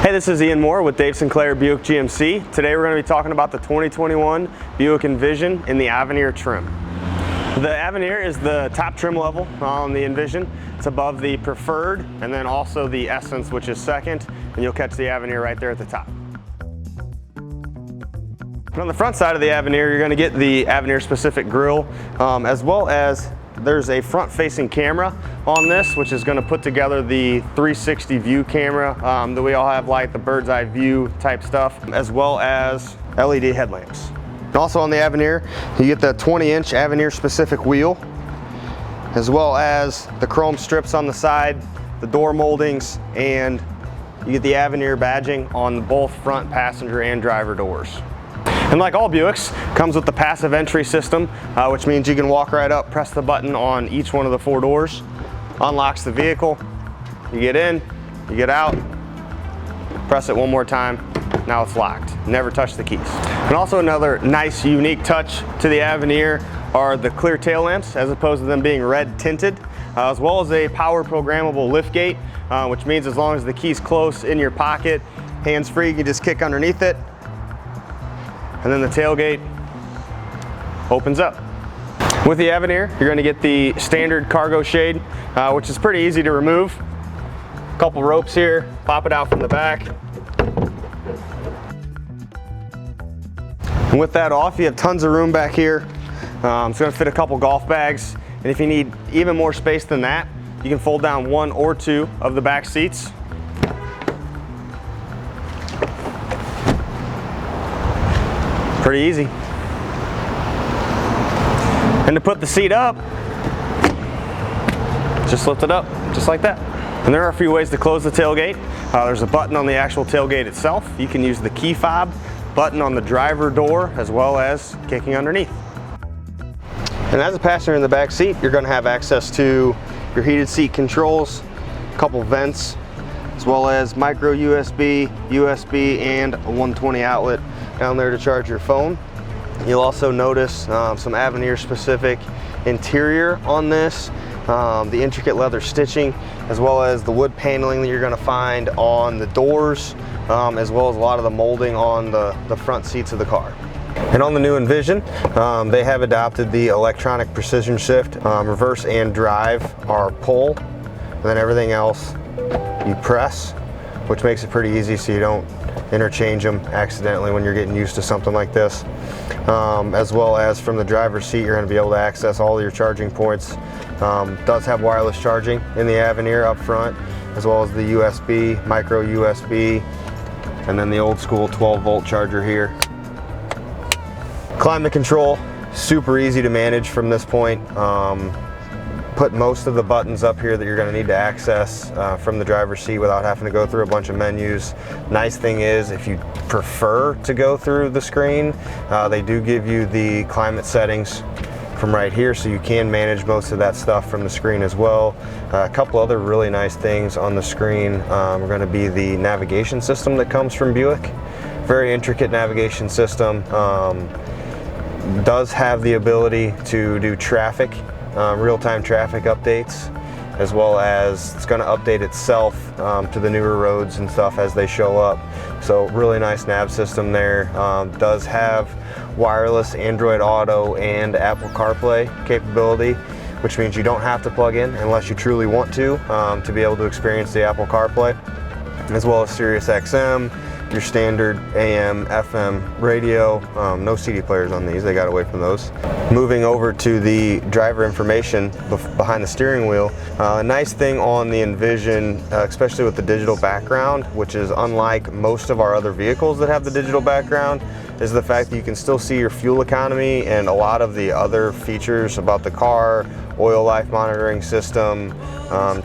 Hey, this is Ian Moore with Dave Sinclair Buick GMC. Today we're going to be talking about the 2021 Buick Envision in the Avenir trim. The Avenir is the top trim level on the Envision. It's above the Preferred and then also the Essence, which is second, and you'll catch the Avenir right there at the top. And on the front side of the Avenir, you're going to get the Avenir specific grille, as well as there's a front-facing camera on this, which is going to put together the 360 view camera that we all have, like the bird's eye view type stuff, as well as LED headlamps. And also on the Avenir, you get the 20-inch Avenir specific wheel, as well as the chrome strips on the side, the door moldings, and you get the Avenir badging on both front passenger and driver doors. And like all Buicks, comes with the passive entry system, which means you can walk right up, press the button on each one of the four doors, unlocks the vehicle, you get in, you get out, press it one more time, now it's locked. Never touch the keys. And also another nice, unique touch to the Avenir are the clear tail lamps, as opposed to them being red tinted, as well as a power programmable lift gate, which means as long as the key's close in your pocket, hands-free, you can just kick underneath it, and then the tailgate opens up. With the Avenir, you're going to get the standard cargo shade, which is pretty easy to remove. A couple ropes here, pop it out from the back. And with that off, you have tons of room back here. It's going to fit a couple golf bags, and if you need even more space than that, you can fold down one or two of the back seats. Pretty easy. And to put the seat up, just lift it up, just like that. And there are a few ways to close the tailgate. There's a button on the actual tailgate itself. You can use the key fob button on the driver door, as well as kicking underneath. And as a passenger in the back seat, you're going to have access to your heated seat controls, a couple vents, as well as micro USB, USB, and a 120 outlet down there to charge your phone. You'll also notice some Avenir specific interior on this, the intricate leather stitching, as well as the wood paneling that you're going to find on the doors, as well as a lot of the molding on the front seats of the car. And on the new Envision, they have adopted the electronic precision shift. Reverse and drive are pull, and then everything else you press, which makes it pretty easy so you don't interchange them accidentally when you're getting used to something like this. As well as from the driver's seat, you're going to be able to access all your charging points. Does have wireless charging in the Avenir up front, as well as the USB, micro USB, and then the old school 12-volt charger here. Climate control, super easy to manage from this point. Put most of the buttons up here that you're going to need to access from the driver's seat without having to go through a bunch of menus. Nice thing is, if you prefer to go through the screen, they do give you the climate settings from right here, so you can manage most of that stuff from the screen as well. A couple other really nice things on the screen are going to be the navigation system that comes from Buick. Very intricate navigation system. Does have the ability to do traffic, real-time traffic updates, as well as it's going to update itself to the newer roads and stuff as they show up. So really nice nav system there. Does have wireless Android Auto and Apple CarPlay capability, which means you don't have to plug in unless you truly want to be able to experience the Apple CarPlay, as well as Sirius XM, your standard AM, FM radio. No CD players on these, they got away from those. Moving over to the driver information behind the steering wheel. A nice thing on the Envision, especially with the digital background, which is unlike most of our other vehicles that have the digital background, is the fact that you can still see your fuel economy and a lot of the other features about the car, oil life monitoring system,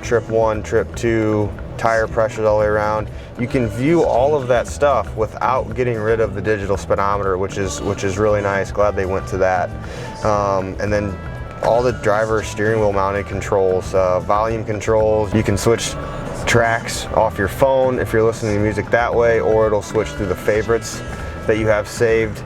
trip 1, trip 2, tire pressures all the way around. You can view all of that stuff without getting rid of the digital speedometer, which is really nice. Glad they went to that. And then all the driver steering wheel mounted controls, volume controls. You can switch tracks off your phone if you're listening to music that way, or it'll switch through the favorites that you have saved.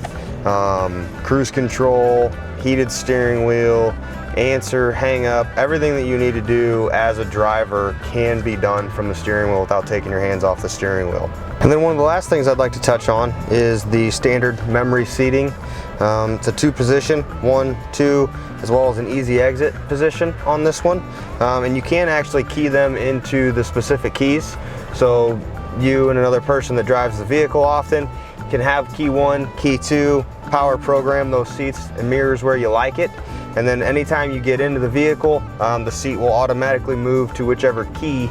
Cruise control, heated steering wheel, answer, hang up, everything that you need to do as a driver can be done from the steering wheel without taking your hands off the steering wheel. And then one of the last things I'd like to touch on is the standard memory seating. It's a 2-position, 1, 2, as well as an easy exit position on this one. And you can actually key them into the specific keys. So you and another person that drives the vehicle often can have key 1, key 2, power program those seats and mirrors where you like it. And then anytime you get into the vehicle, the seat will automatically move to whichever key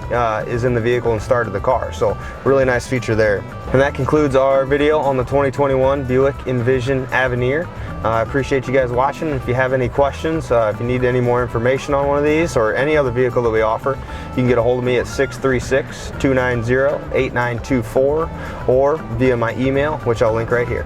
is in the vehicle and start of the car. So really nice feature there. And that concludes our video on the 2021 Buick Envision Avenir. I appreciate you guys watching. If you have any questions, if you need any more information on one of these or any other vehicle that we offer, you can get a hold of me at 636-290-8924 or via my email, which I'll link right here.